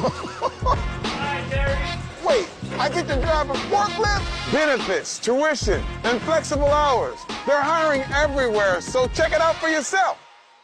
Hi, Terry. Wait, I get to drive a forklift? Benefits, tuition, and flexible hours. They're hiring everywhere, so check it out for yourself.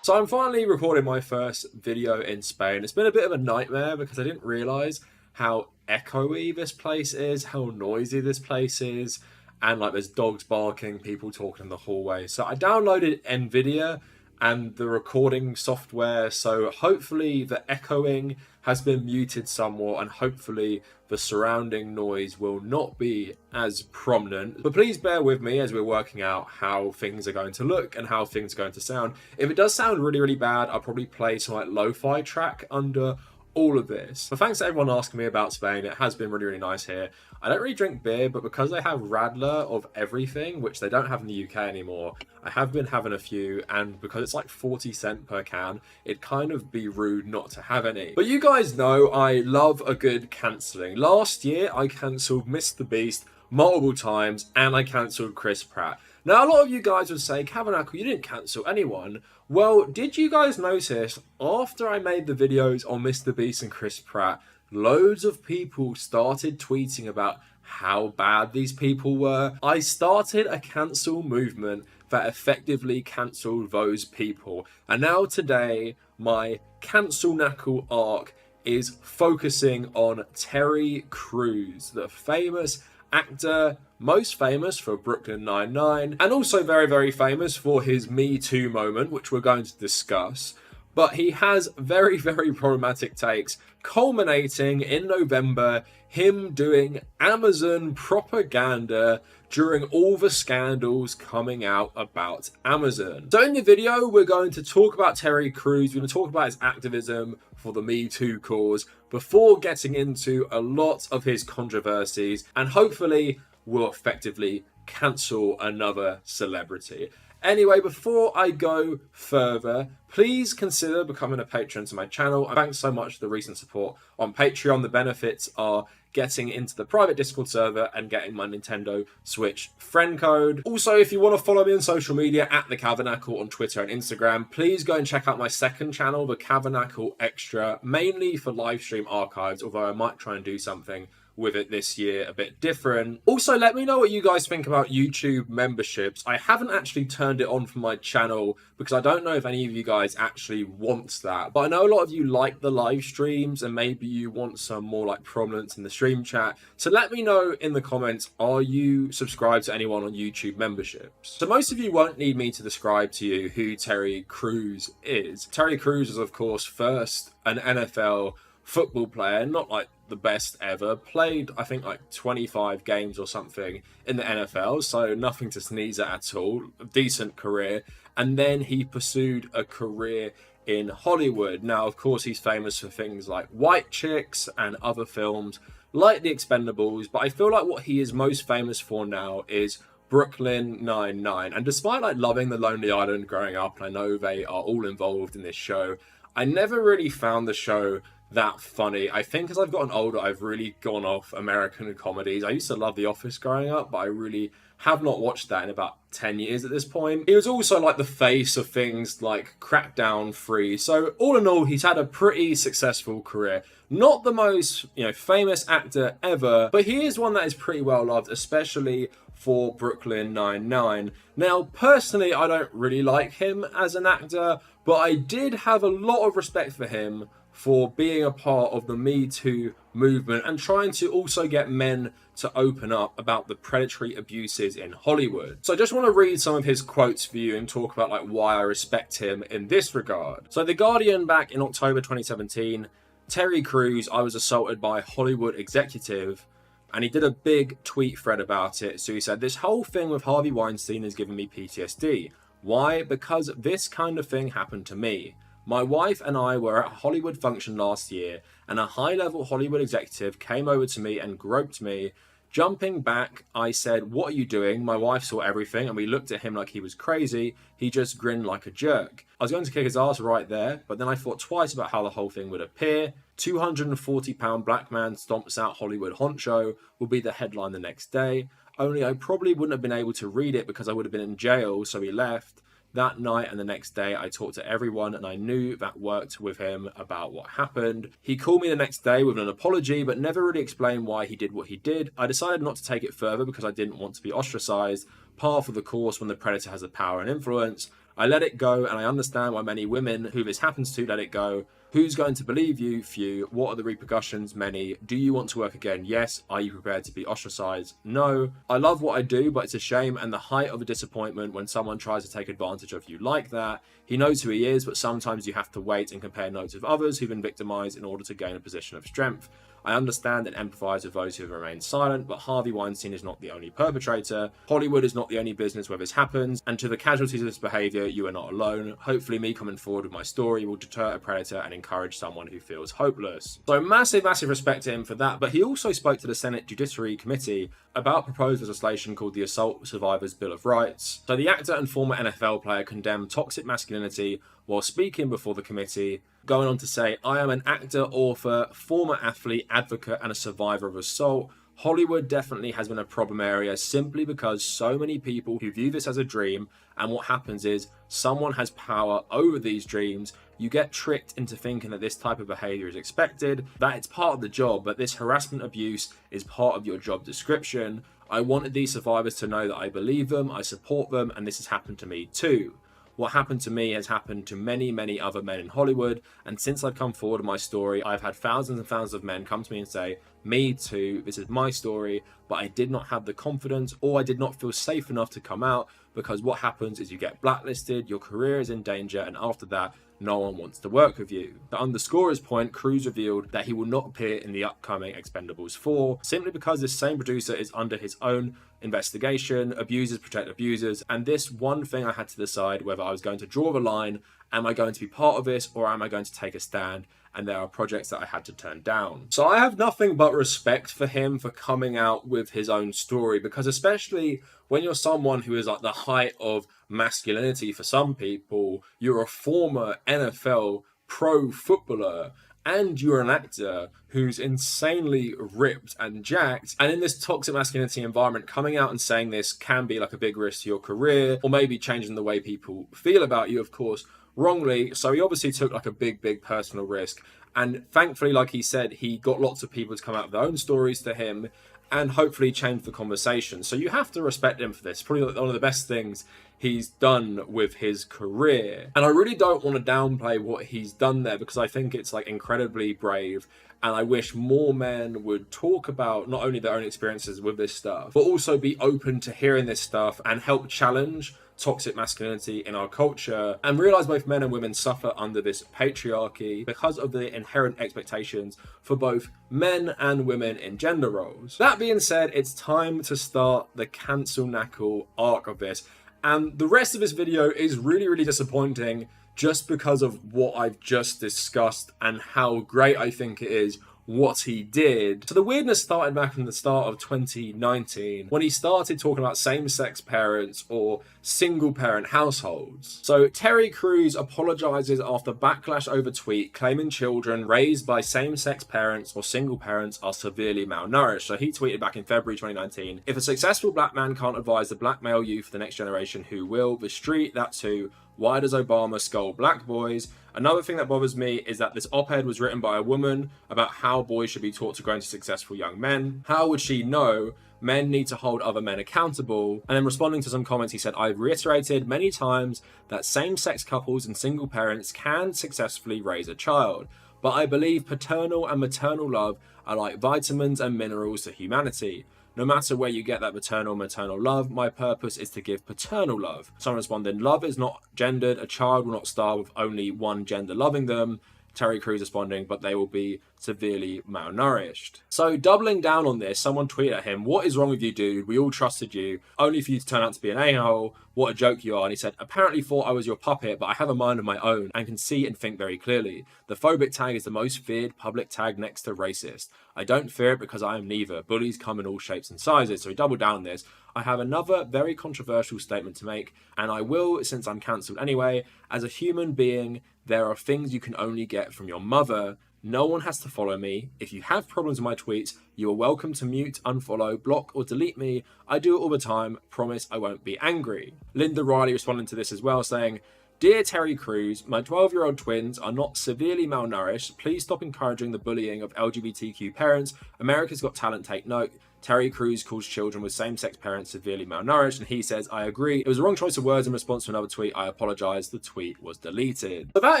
So I'm finally recording my first video in Spain. It's been a bit of a nightmare because I didn't realise how echoey this place is, how noisy this place is, and like there's dogs barking, people talking in the hallway. So I downloaded NVIDIA and the recording software, so hopefully the echoing has been muted somewhat and hopefully the surrounding noise will not be as prominent. But please bear with me as we're working out how things are going to look and how things are going to sound. If it does sound really, really bad, I'll probably play some like lo-fi track under all of this. But thanks to everyone asking me about Spain. It has been really, really nice here. I don't really drink beer, but because they have Radler of everything, which they don't have in the UK anymore, I have been having a few, and because it's like 40 cents per can, it'd kind of be rude not to have any. But you guys know I love a good cancelling. Last year, I cancelled Mr. Beast multiple times, and I cancelled Chris Pratt. Now, a lot of you guys would say, Kavernacle, you didn't cancel anyone. Well, did you guys notice, after I made the videos on Mr. Beast and Chris Pratt, loads of people started tweeting about how bad these people were? I started a cancel movement that effectively cancelled those people. And now today, my Cavernacle arc is focusing on Terry Crews, the famous actor, most famous for Brooklyn Nine-Nine, and also very, very famous for his Me Too moment, which we're going to discuss. But he has very, very problematic takes, culminating in November, him doing Amazon propaganda during all the scandals coming out about Amazon. So in the video, we're going to talk about Terry Crews, we're going to talk about his activism for the Me Too cause, before getting into a lot of his controversies, and hopefully will effectively cancel another celebrity. Anyway, before I go further, please consider becoming a patron to my channel. And thanks so much for the recent support on Patreon. The benefits are getting into the private Discord server and getting my Nintendo Switch friend code. Also, if you want to follow me on social media at the Kavernacle on Twitter and Instagram, please go and check out my second channel, the Kavernacle Extra, mainly for live stream archives, although I might try and do something with it this year a bit different. Also, let me know what you guys think about YouTube memberships. I haven't actually turned it on for my channel because I don't know if any of you guys actually want that, but I know a lot of you like the live streams and maybe you want some more like prominence in the stream chat. So let me know in the comments, are you subscribed to anyone on YouTube memberships? So most of you won't need me to describe to you who Terry Crews is. Terry Crews is of course first an NFL football player, not like the best ever, played I think like 25 games or something in the NFL, so nothing to sneeze at all, a decent career. And then he pursued a career in Hollywood. Now of course he's famous for things like White Chicks and other films like The Expendables, but I feel like what he is most famous for now is Brooklyn Nine-Nine. And despite like loving The Lonely Island growing up, and I know they are all involved in this show, I never really found the show that funny. I think as I've gotten older, I've really gone off American comedies. I used to love The Office growing up, but I really have not watched that in about 10 years at this point. He was also like the face of things like Crackdown 3. So all in all, he's had a pretty successful career. Not the most, famous actor ever, but he is one that is pretty well loved, especially for Brooklyn Nine-Nine. Now, personally, I don't really like him as an actor, but I did have a lot of respect for him for being a part of the Me Too movement and trying to also get men to open up about the predatory abuses in Hollywood. So I just want to read some of his quotes for you and talk about like why I respect him in this regard. So The Guardian back in October 2017, Terry Crews, I was assaulted by a Hollywood executive, and he did a big tweet thread about it. So he said, this whole thing with Harvey Weinstein has given me PTSD. Why? Because this kind of thing happened to me. My wife and I were at a Hollywood function last year, and a high-level Hollywood executive came over to me and groped me. Jumping back, I said, what are you doing? My wife saw everything, and we looked at him like he was crazy. He just grinned like a jerk. I was going to kick his ass right there, but then I thought twice about how the whole thing would appear. 240-pound black man stomps out Hollywood honcho will be the headline the next day. Only I probably wouldn't have been able to read it because I would have been in jail, so he left. That night and the next day, I talked to everyone and I knew that worked with him about what happened. He called me the next day with an apology, but never really explained why he did what he did. I decided not to take it further because I didn't want to be ostracized. Par for the course when the predator has the power and influence. I let it go, and I understand why many women who this happens to let it go. Who's going to believe you? Few. What are the repercussions? Many. Do you want to work again? Yes. Are you prepared to be ostracized? No. I love what I do, but it's a shame and the height of a disappointment when someone tries to take advantage of you like that. He knows who he is, but sometimes you have to wait and compare notes with others who've been victimized in order to gain a position of strength. I understand and empathize with those who have remained silent, but Harvey Weinstein is not the only perpetrator. Hollywood is not the only business where this happens, and to the casualties of this behavior, you are not alone. Hopefully me coming forward with my story will deter a predator and encourage someone who feels hopeless. So massive respect to him for that, but he also spoke to the Senate Judiciary Committee about proposed legislation called the Assault Survivors Bill of Rights. So the actor and former NFL player condemned toxic masculinity while speaking before the committee, going on to say, I am an actor, author, former athlete, advocate, and a survivor of assault. Hollywood definitely has been a problem area simply because so many people who view this as a dream, and what happens is someone has power over these dreams. You get tricked into thinking that this type of behavior is expected, that it's part of the job, but this harassment abuse is part of your job description. I wanted these survivors to know that I believe them, I support them, and this has happened to me too. What happened to me has happened to many other men in Hollywood, and since I've come forward with my story, I've had thousands and thousands of men come to me and say, me too, this is my story, but I did not have the confidence or I did not feel safe enough to come out, because what happens is you get blacklisted, your career is in danger, and after that, no one wants to work with you. To underscore his point, Crews revealed that he will not appear in the upcoming Expendables 4, simply because this same producer is under his own investigation, abusers protect abusers, and this one thing I had to decide whether I was going to draw the line, am I going to be part of this, or am I going to take a stand? And there are projects that I had to turn down. So I have nothing but respect for him for coming out with his own story, because especially when you're someone who is like the height of masculinity for some people, you're a former NFL pro footballer, and you're an actor who's insanely ripped and jacked, and in this toxic masculinity environment, coming out and saying this can be like a big risk to your career, or maybe changing the way people feel about you, of course, wrongly. So he obviously took like a big personal risk, and thankfully, like he said, he got lots of people to come out with their own stories to him and hopefully change the conversation. So you have to respect him for this. Probably one of the best things he's done with his career, and I really don't want to downplay what he's done there, because I think it's like incredibly brave, and I wish more men would talk about not only their own experiences with this stuff, but also be open to hearing this stuff and help challenge toxic masculinity in our culture, and realize both men and women suffer under this patriarchy because of the inherent expectations for both men and women in gender roles. That being said, it's time to start the Kavernacle arc of this, and the rest of this video is really disappointing just because of what I've just discussed and how great I think it is what he did. So the weirdness started back from the start of 2019 when he started talking about same-sex parents or single-parent households. So Terry Crews apologizes after backlash over tweet claiming children raised by same-sex parents or single parents are severely malnourished. So he tweeted back in February 2019, if a successful black man can't advise the black male youth, the next generation, who will? The street, that's who. Why does Obama scold black boys? Another thing that bothers me is that this op-ed was written by a woman about how boys should be taught to grow into successful young men. How would she know men need to hold other men accountable? And then responding to some comments, he said, I've reiterated many times that same-sex couples and single parents can successfully raise a child, but I believe paternal and maternal love are like vitamins and minerals to humanity. No matter where you get that maternal love, my purpose is to give paternal love. Someone responded, love is not gendered. A child will not starve with only one gender loving them. Terry Crews responding, but they will be severely malnourished. So doubling down on this, someone tweeted at him, what is wrong with you, dude? We all trusted you, only for you to turn out to be an a-hole. What a joke you are. And he said, apparently thought I was your puppet, but I have a mind of my own and can see and think very clearly. The phobic tag is the most feared public tag next to racist. I don't fear it because I am neither. Bullies come in all shapes and sizes. So he doubled down on this. I have another very controversial statement to make, and I will, since I'm cancelled anyway. As a human being, there are things you can only get from your mother. No one has to follow me. If you have problems with my tweets, you are welcome to mute, unfollow, block, or delete me. I do it all the time. Promise I won't be angry. Linda Riley responding to this as well, saying, Dear Terry Crews, my 12-year-old twins are not severely malnourished. Please stop encouraging the bullying of LGBTQ parents. America's Got Talent take note. Terry Crews calls children with same-sex parents severely malnourished, and he says, I agree. It was a wrong choice of words in response to another tweet. I apologize. The tweet was deleted. So that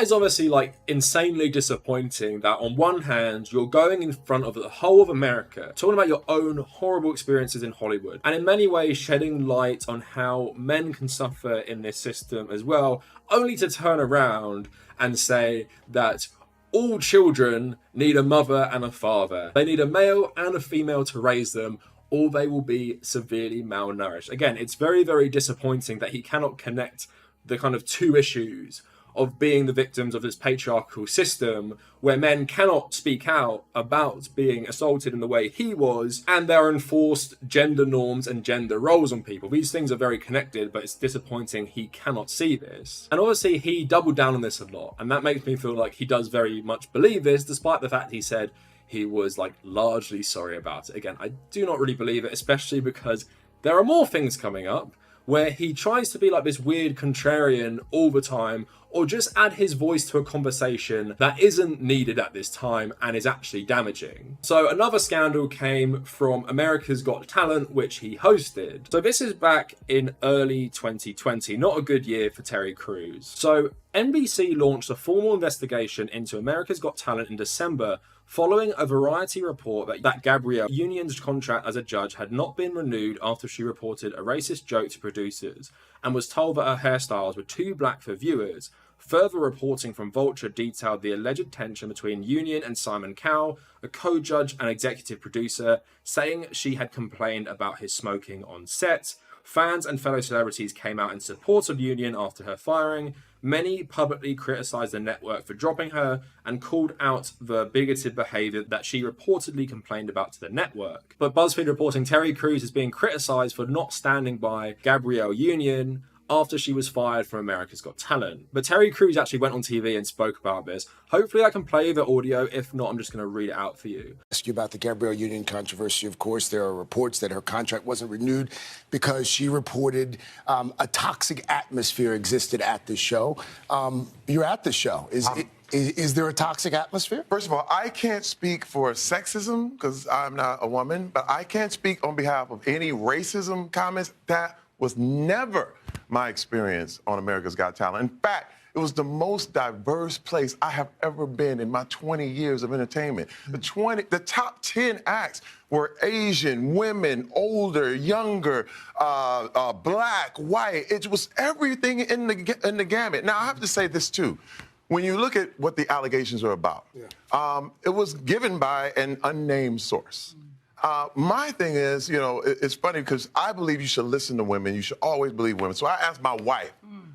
is obviously like insanely disappointing that on one hand, you're going in front of the whole of America, talking about your own horrible experiences in Hollywood, and in many ways shedding light on how men can suffer in this system as well, only to turn around and say that all children need a mother and a father. They need a male and a female to raise them, or they will be severely malnourished. Again, it's very, very disappointing that he cannot connect the kind of two issues of being the victims of this patriarchal system where men cannot speak out about being assaulted in the way he was, and there are enforced gender norms and gender roles on people. These things are very connected, but it's disappointing he cannot see this. And obviously he doubled down on this a lot, and that makes me feel like he does very much believe this, despite the fact he said he was like largely sorry about it. Again, I do not really believe it, especially because there are more things coming up where he tries to be like this weird contrarian all the time, or just add his voice to a conversation that isn't needed at this time and is actually damaging. So another scandal came from America's Got Talent, which he hosted. So this is back in early 2020, not a good year for Terry Crews. So NBC launched a formal investigation into America's Got Talent in December, following a Variety report that Gabrielle Union's contract as a judge had not been renewed after she reported a racist joke to producers and was told that her hairstyles were too black for viewers. Further reporting from Vulture detailed the alleged tension between Union and Simon Cowell, a co-judge and executive producer, saying she had complained about his smoking on set. Fans and fellow celebrities came out in support of Union after her firing. Many publicly criticised the network for dropping her and called out the bigoted behaviour that she reportedly complained about to the network. But BuzzFeed reporting Terry Crews is being criticised for not standing by Gabrielle Union after she was fired from America's Got Talent. But Terry Crews actually went on TV and spoke about this. Hopefully I can play the audio. If not, I'm just going to read it out for you. Ask you about the Gabrielle Union controversy. Of course, there are reports that her contract wasn't renewed because she reported a toxic atmosphere existed at the show. You're at the show. Is there a toxic atmosphere? First of all, I can't speak for sexism because I'm not a woman, but I can't speak on behalf of any racism comments. That was never my experience on America's Got Talent. In fact, it was the most diverse place I have ever been in my 20 years of entertainment. The top 10 acts were Asian, women, older, younger, black, white. It was everything in the gamut. Now, I have to say this, too. When you look at what the allegations are about, it was given by an unnamed source. My thing is, you know, it's funny because I believe you should listen to women. You should always believe women. So I asked my wife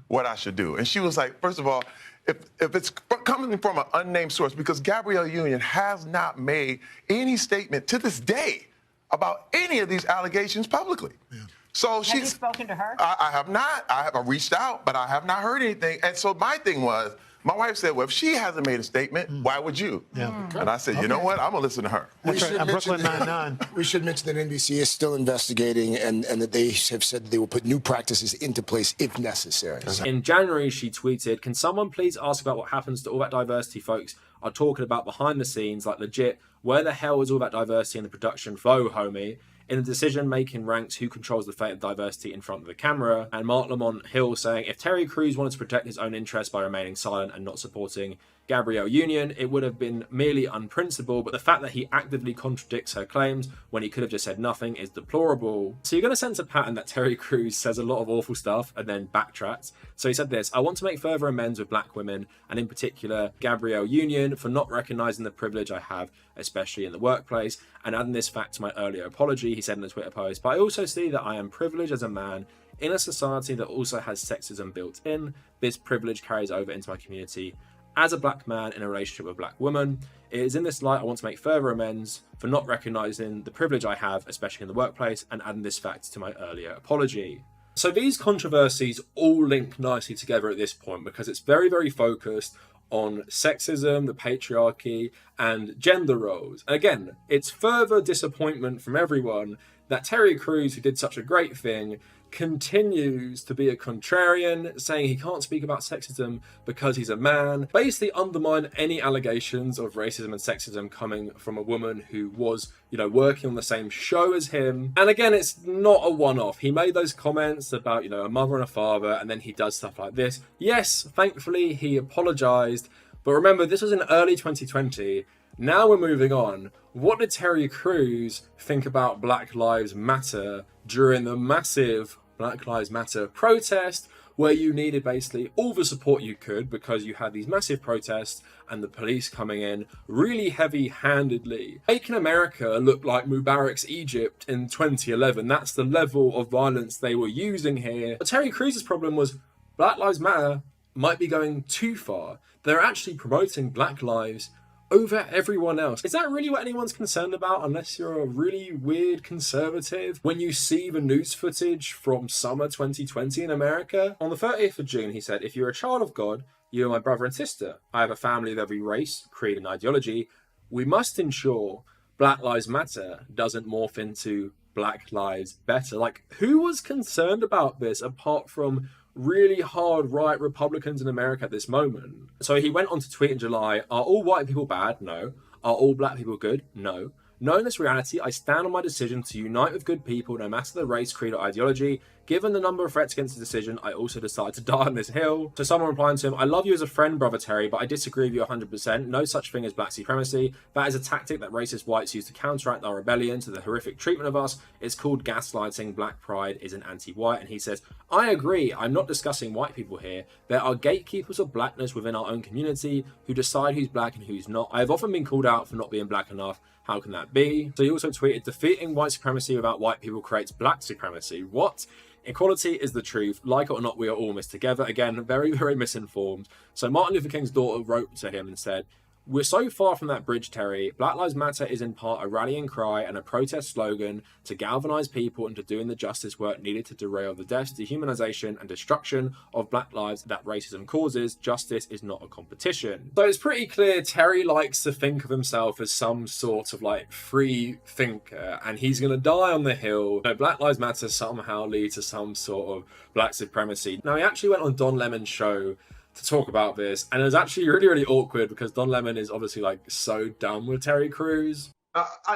what I should do. And she was like, first of all, if it's coming from an unnamed source, because Gabrielle Union has not made any statement to this day about any of these allegations publicly. Yeah. So Have you spoken to her? I have not. I have reached out, but I have not heard anything. And so my thing was, my wife said, well, if she hasn't made a statement, why would you? Yeah. And I said, you know what? I'm going to listen to her. Brooklyn Nine-Nine. We should mention that NBC is still investigating and that they have said that they will put new practices into place if necessary. In January, she tweeted, can someone please ask about what happens to all that diversity folks are talking about behind the scenes, like legit, where the hell is all that diversity in the production flow, homie? In the decision-making ranks, who controls the fate of diversity in front of the camera? And Mark Lamont Hill saying, if Terry Crews wanted to protect his own interests by remaining silent and not supporting Gabrielle Union, it would have been merely unprincipled, but the fact that he actively contradicts her claims when he could have just said nothing is deplorable. So you're going to sense a pattern that Terry Crews says a lot of awful stuff and then backtracks. So he said this, I want to make further amends with black women, and in particular Gabrielle Union, for not recognising the privilege I have, especially in the workplace, and adding this fact to my earlier apology, he said in a Twitter post, but I also see that I am privileged as a man in a society that also has sexism built in. This privilege carries over into my community as a black man in a relationship with a black woman. It is in this light I want to make further amends for not recognising the privilege I have, especially in the workplace, and adding this fact to my earlier apology. So these controversies all link nicely together at this point because it's very, very focused on sexism, the patriarchy, and gender roles. And again, it's further disappointment from everyone that Terry Crews, who did such a great thing, continues to be a contrarian, saying he can't speak about sexism because he's a man, basically undermine any allegations of racism and sexism coming from a woman who was, working on the same show as him. And again, it's not a one-off. He made those comments about, a mother and a father, and then he does stuff like this. Yes, thankfully, he apologized, but remember, this was in early 2020. Now we're moving on. What did Terry Crews think about Black Lives Matter during the massive Black Lives Matter protest, where you needed basically all the support you could because you had these massive protests and the police coming in really heavy-handedly, making America look like Mubarak's Egypt in 2011. That's the level of violence they were using here. But Terry Crews' problem was Black Lives Matter might be going too far. They're actually promoting Black lives over everyone else. Is that really what anyone's concerned about, unless you're a really weird conservative? When you see the news footage from summer 2020 in America, on the 30th of June, he said, "If you're a child of God, you are my brother and sister. I have a family of every race, creed, and ideology. We must ensure Black Lives Matter doesn't morph into Black Lives Better." Like, who was concerned about this apart from really hard right Republicans in America at this moment? So he went on to tweet in July, "Are all white people bad? No. Are all black people good? No. Knowing this reality, I stand on my decision to unite with good people, no matter the race, creed, or ideology. Given the number of threats against the decision, I also decided to die on this hill." So someone replying to him, "I love you as a friend, Brother Terry, but I disagree with you 100%. No such thing as black supremacy. That is a tactic that racist whites use to counteract our rebellion to the horrific treatment of us. It's called gaslighting. Black pride isn't anti-white." And he says, "I agree. I'm not discussing white people here. There are gatekeepers of blackness within our own community who decide who's black and who's not. I have often been called out for not being black enough. How can that be?" So he also tweeted, "Defeating white supremacy without white people creates black supremacy. What? Equality is the truth. Like it or not, we are all in this together." Again, very, very misinformed. So Martin Luther King's daughter wrote to him and said, "We're so far from that bridge, Terry. Black Lives Matter is in part a rallying cry and a protest slogan to galvanize people into doing the justice work needed to derail the death, dehumanization, and destruction of black lives that racism causes. Justice is not a competition." So it's pretty clear Terry likes to think of himself as some sort of free thinker, and he's going to die on the hill. Black Lives Matter somehow lead to some sort of black supremacy. Now, he actually went on Don Lemon's show to talk about this, and it was actually really, really awkward because Don Lemon is obviously so done with Terry Crews.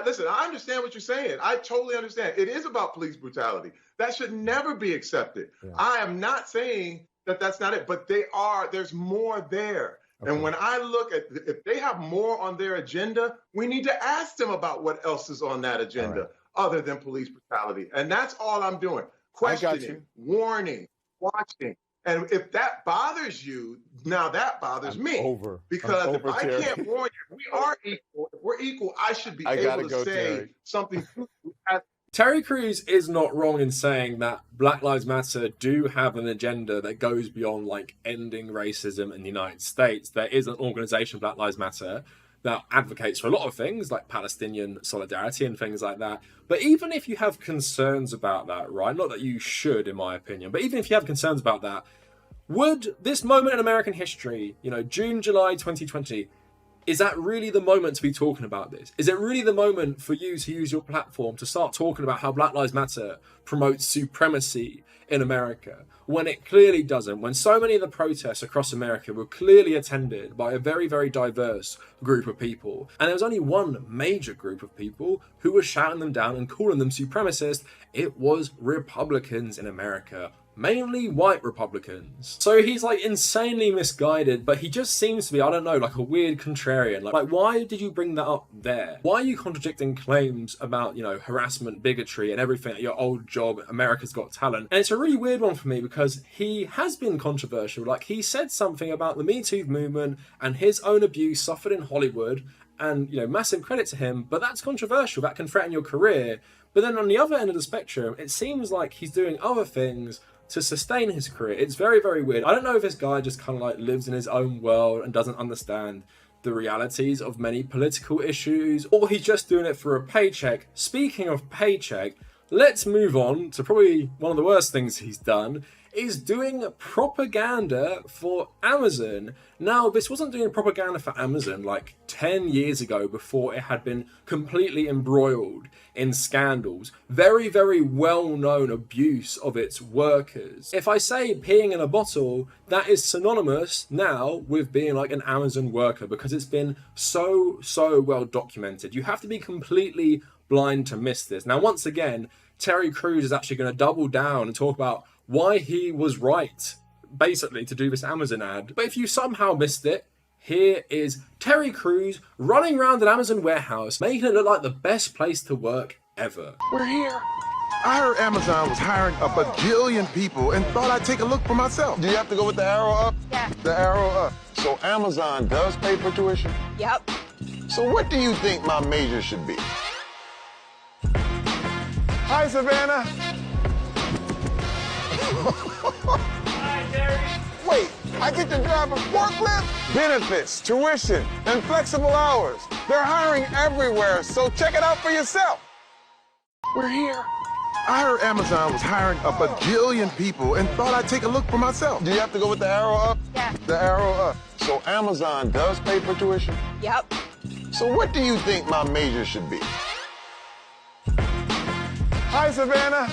Listen, I understand what you're saying. I totally understand. It is about police brutality. That should never be accepted. Yeah. I am not saying that that's not it, but there's more there. Okay. And when I look at, if they have more on their agenda, we need to ask them about what else is on that agenda other than police brutality. And that's all I'm doing. Questioning, warning, watching. And if that bothers you, now that bothers me. Because if I can't warn you, we are equal. If we're equal, I should be able to say something. Terry Crews is not wrong in saying that Black Lives Matter do have an agenda that goes beyond ending racism in the United States. There is an organization, Black Lives Matter, that advocates for a lot of things like Palestinian solidarity and things like that. But even if you have concerns about that, right? Not that you should, in my opinion, but even if you have concerns about that, would this moment in American history, June, July 2020, is that really the moment to be talking about this? Is it really the moment for you to use your platform to start talking about how Black Lives Matter promotes supremacy in America, when it clearly doesn't, when so many of the protests across America were clearly attended by a very, very diverse group of people, and there was only one major group of people who were shouting them down and calling them supremacist? It was Republicans in America. Mainly white Republicans. So he's insanely misguided, but he just seems to be, I don't know, a weird contrarian. Why did you bring that up there? Why are you contradicting claims about, harassment, bigotry, and everything at your old job, America's Got Talent? And it's a really weird one for me because he has been controversial. He said something about the Me Too movement and his own abuse suffered in Hollywood, and, massive credit to him, but that's controversial. That can threaten your career. But then on the other end of the spectrum, it seems like he's doing other things to sustain his career. It's very, very weird. I don't know if this guy just kind of lives in his own world and doesn't understand the realities of many political issues, or he's just doing it for a paycheck. Speaking of paycheck, let's move on to probably one of the worst things he's done is doing propaganda for Amazon. Now, this wasn't doing propaganda for Amazon like 10 years ago before it had been completely embroiled in scandals. Very, very well-known abuse of its workers. If I say peeing in a bottle, that is synonymous now with being like an Amazon worker because it's been so well documented. You have to be completely blind to miss this. Now, once again, Terry Crews is actually going to double down and talk about why he was right, basically, to do this Amazon ad. But if you somehow missed it, here is Terry Crews running around an Amazon warehouse, making it look like the best place to work ever. We're here. I heard Amazon was hiring a bajillion people and thought I'd take a look for myself. Do you have to go with the arrow up? Yeah. The arrow up. So Amazon does pay for tuition? Yep. So what do you think my major should be? Hi, Savannah. Hi, Terry. Wait, I get to drive a forklift? Benefits, tuition, and flexible hours. They're hiring everywhere, so check it out for yourself. We're here. I heard Amazon was hiring a bajillion people and thought I'd take a look for myself. Do you have to go with the arrow up? Yeah. The arrow up. So Amazon does pay for tuition? Yep. So what do you think my major should be? Hi, Savannah.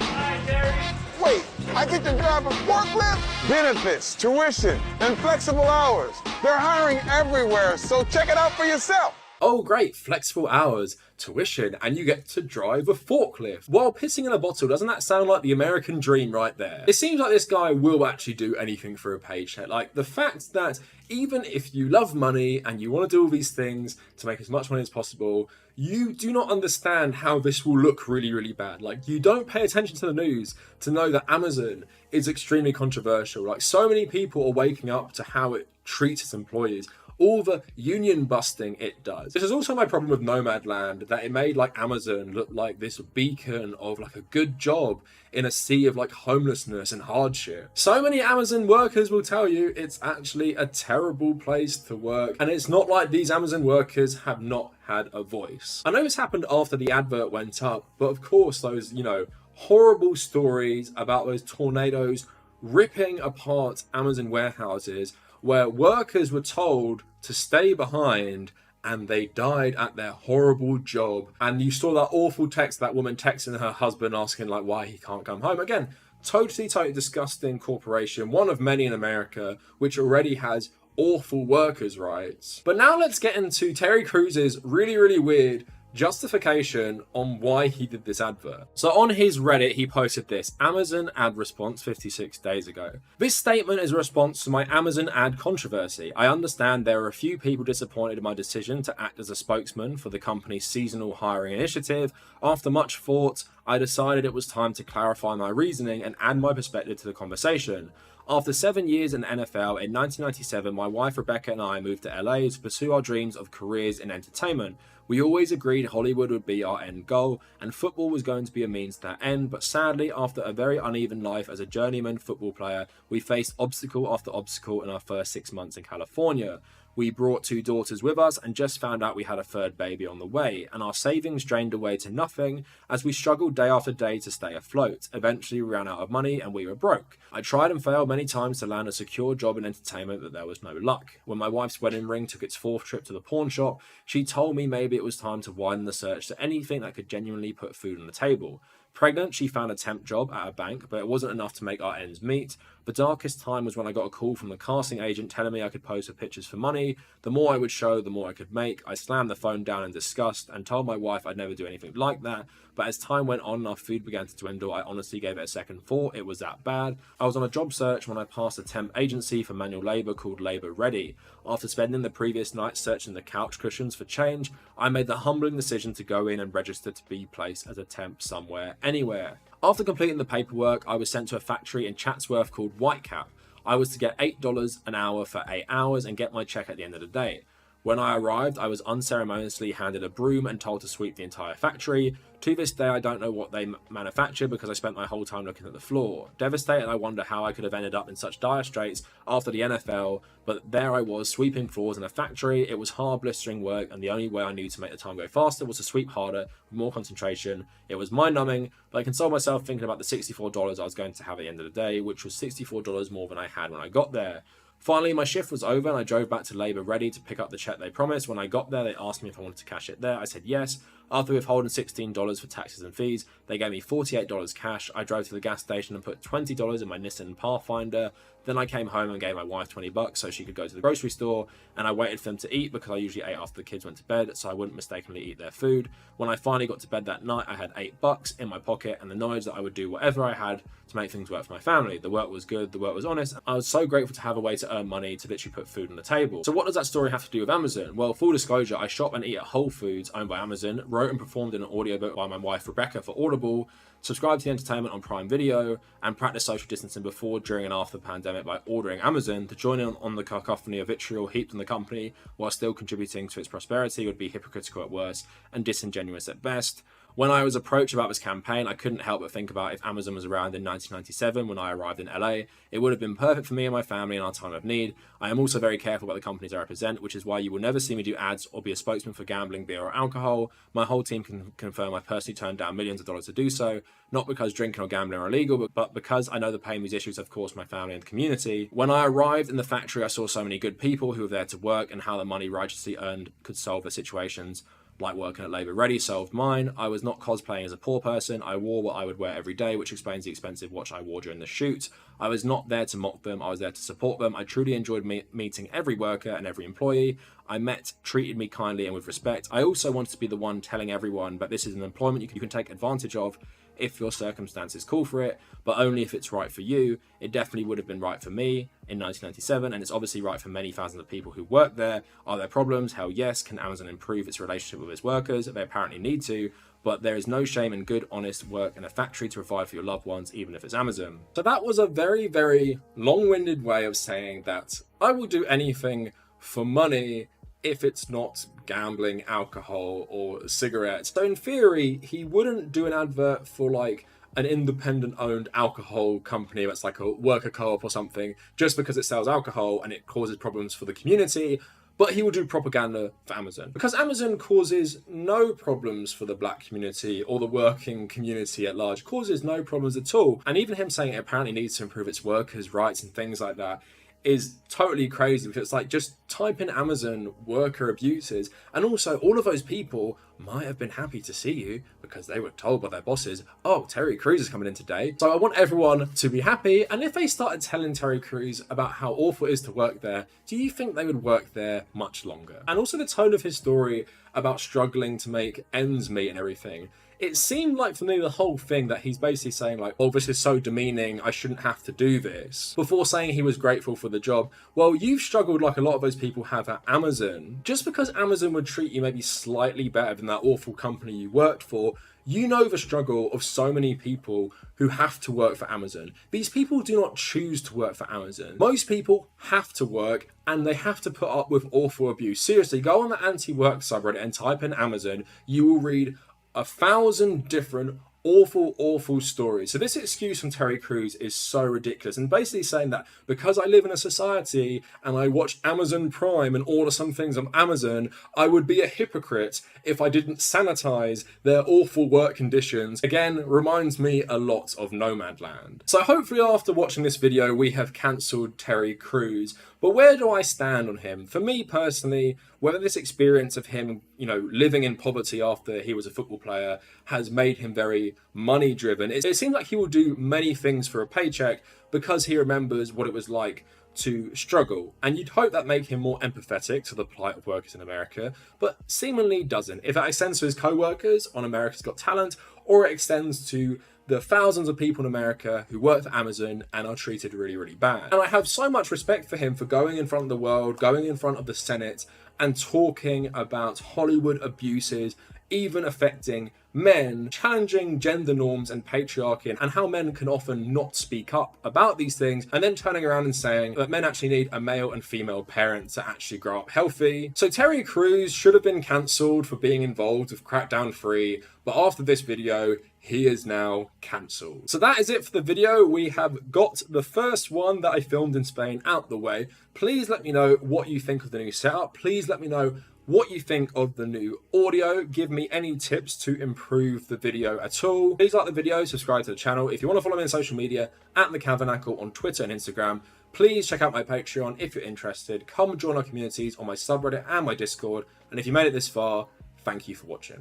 Hi, Terry. Wait, I get to drive a forklift? Benefits, tuition, and flexible hours. They're hiring everywhere, so check it out for yourself. Oh great, flexible hours, tuition, and you get to drive a forklift while pissing in a bottle. Doesn't that sound like the American dream right there? It seems like this guy will actually do anything for a paycheck. Like the fact that even if you love money and you want to do all these things to make as much money as possible, you do not understand how this will look really bad. Like you don't pay attention to the news to know that Amazon is extremely controversial. Like so many people are waking up to how it treats its employees, all the union busting it does. This is also my problem with Nomadland, that it made like Amazon look like this beacon of like a good job in a sea of like homelessness and hardship. So many Amazon workers will tell you it's actually a terrible place to work, and it's not like these Amazon workers have not had a voice. I know this happened after the advert went up, but of course those, you know, horrible stories about those tornadoes ripping apart Amazon warehouses where workers were told to stay behind and they died at their horrible job. And you saw that awful text, that woman texting her husband asking like why he can't come home. Again, totally disgusting corporation, one of many in America, which already has awful workers' rights. But now let's get into Terry Crews' really weird justification on why he did this advert. So on his Reddit, he posted this Amazon ad response 56 days ago. This statement is a response to my Amazon ad controversy. I understand there are a few people disappointed in my decision to act as a spokesman for the company's seasonal hiring initiative. After much thought, I decided it was time to clarify my reasoning and add my perspective to the conversation. After 7 years in the NFL, in 1997, my wife Rebecca and I moved to LA to pursue our dreams of careers in entertainment. We always agreed Hollywood would be our end goal, and football was going to be a means to that end, but sadly, after a very uneven life as a journeyman football player, we faced obstacle after obstacle in our first 6 months in California. We brought 2 daughters with us and just found out we had a 3rd baby on the way, and our savings drained away to nothing as we struggled day after day to stay afloat. Eventually we ran out of money and we were broke. I tried and failed many times to land a secure job in entertainment, but there was no luck. When my wife's wedding ring took its 4th trip to the pawn shop, she told me maybe it was time to widen the search to anything that could genuinely put food on the table. Pregnant, she found a temp job at a bank, but it wasn't enough to make our ends meet. The darkest time was when I got a call from the casting agent telling me I could pose for pictures for money. The more I would show, the more I could make. I slammed the phone down in disgust and told my wife I'd never do anything like that. But as time went on and our food began to dwindle, I honestly gave it a second thought. It was that bad. I was on a job search when I passed a temp agency for manual labour called Labour Ready. After spending the previous night searching the couch cushions for change, I made the humbling decision to go in and register to be placed as a temp somewhere, anywhere. After completing the paperwork, I was sent to a factory in Chatsworth called Whitecap. I was to get $8 an hour for 8 hours and get my check at the end of the day. When I arrived, I was unceremoniously handed a broom and told to sweep the entire factory. To this day, I don't know what they manufacture because I spent my whole time looking at the floor. Devastated, I wonder how I could have ended up in such dire straits after the NFL, but there I was, sweeping floors in a factory. It was hard, blistering work, and the only way I knew to make the time go faster was to sweep harder, with more concentration. It was mind-numbing, but I consoled myself thinking about the $64 I was going to have at the end of the day, which was $64 more than I had when I got there. Finally, my shift was over and I drove back to Labour ready to pick up the check they promised. When I got there, they asked me if I wanted to cash it there. I said yes. After withholding $16 for taxes and fees, they gave me $48 cash. I drove to the gas station and put $20 in my Nissan Pathfinder. Then I came home and gave my wife $20 so she could go to the grocery store, and I waited for them to eat because I usually ate after the kids went to bed so I wouldn't mistakenly eat their food. When I finally got to bed that night, I had $8 in my pocket and the knowledge that I would do whatever I had to make things work for my family. The work was good, the work was honest. I was so grateful to have a way to earn money to literally put food on the table. So what does that story have to do with Amazon? Well, full disclosure, I shop and eat at Whole Foods, owned by Amazon, wrote and performed in an audiobook by my wife Rebecca for Audible, subscribe to the entertainment on Prime Video, and practice social distancing before, during, and after the pandemic by ordering Amazon. To join in on the cacophony of vitriol heaped on the company while still contributing to its prosperity would be hypocritical at worst and disingenuous at best. When I was approached about this campaign, I couldn't help but think about if Amazon was around in 1997 when I arrived in LA. It would have been perfect for me and my family in our time of need. I am also very careful about the companies I represent, which is why you will never see me do ads or be a spokesman for gambling, beer, or alcohol. My whole team can confirm I personally turned down millions of dollars to do so, not because drinking or gambling are illegal, but because I know the pain these issues have caused my family and the community. When I arrived in the factory, I saw so many good people who were there to work and how the money righteously earned could solve the situations. Like working at Labour Ready solved mine. I was not cosplaying as a poor person. I wore what I would wear every day, which explains the expensive watch I wore during the shoot. I was not there to mock them. I was there to support them. I truly enjoyed meeting every worker and every employee I met treated me kindly and with respect. I also wanted to be the one telling everyone that this is an employment you can take advantage of if your circumstances call for it, but only if it's right for you. It definitely would have been right for me in 1997, and it's obviously right for many thousands of people who work there. Are there problems? Hell yes. Can Amazon improve its relationship with its workers? They apparently need to, but there is no shame in good, honest work in a factory to provide for your loved ones, even if it's Amazon. So that was a very, very long-winded way of saying that I will do anything for money if it's not gambling, alcohol, or cigarettes. So in theory, he wouldn't do an advert for like an independent owned alcohol company that's like a worker co-op or something just because it sells alcohol and it causes problems for the community, but he will do propaganda for Amazon because Amazon causes no problems for the black community or the working community at large, causes no problems at all. And even him saying it apparently needs to improve its workers' rights and things like that is totally crazy, because it's like, just type in Amazon worker abuses and also all of those people might have been happy to see you because they were told by their bosses, oh, Terry Crews is coming in today. So I want everyone to be happy. And if they started telling Terry Crews about how awful it is to work there, do you think they would work there much longer? And also the tone of his story about struggling to make ends meet and everything. It seemed like for me the whole thing that he's basically saying like, oh, this is so demeaning, I shouldn't have to do this, before saying he was grateful for the job. Well, you've struggled like a lot of those people have at Amazon. Just because Amazon would treat you maybe slightly better than that awful company you worked for, you know the struggle of so many people who have to work for Amazon. These people do not choose to work for Amazon. Most people have to work and they have to put up with awful abuse. Seriously, go on the anti-work subreddit and type in Amazon. You will read 1,000 different awful stories. So this excuse from Terry Crews is so ridiculous, and basically saying that because I live in a society and I watch Amazon Prime and order some things on Amazon, I would be a hypocrite if I didn't sanitize their awful work conditions. Again, reminds me a lot of Nomadland. So hopefully after watching this video we have cancelled Terry Crews. But where do I stand on him? For me personally, whether this experience of him, living in poverty after he was a football player has made him very money driven, it seems like he will do many things for a paycheck because he remembers what it was like to struggle. And you'd hope that make him more empathetic to the plight of workers in America, but seemingly doesn't. If that extends to his co-workers on America's Got Talent, or it extends to the thousands of people in America who work for Amazon and are treated really, really bad. And I have so much respect for him for going in front of the world, going in front of the Senate and talking about Hollywood abuses even affecting men, challenging gender norms and patriarchy and how men can often not speak up about these things, and then turning around and saying that men actually need a male and female parent to actually grow up healthy. So Terry Crews should have been cancelled for being involved with Crackdown 3, but after this video, he is now cancelled. So that is it for the video. We have got the first one that I filmed in Spain out the way. Please let me know what you think of the new setup. Please let me know what you think of the new audio. Give me any tips to improve the video at all. Please like the video, subscribe to the channel. If you want to follow me on social media, at the Kavernacle on Twitter and Instagram. Please check out my Patreon if you're interested. Come join our communities on my subreddit and my Discord. And if you made it this far, thank you for watching.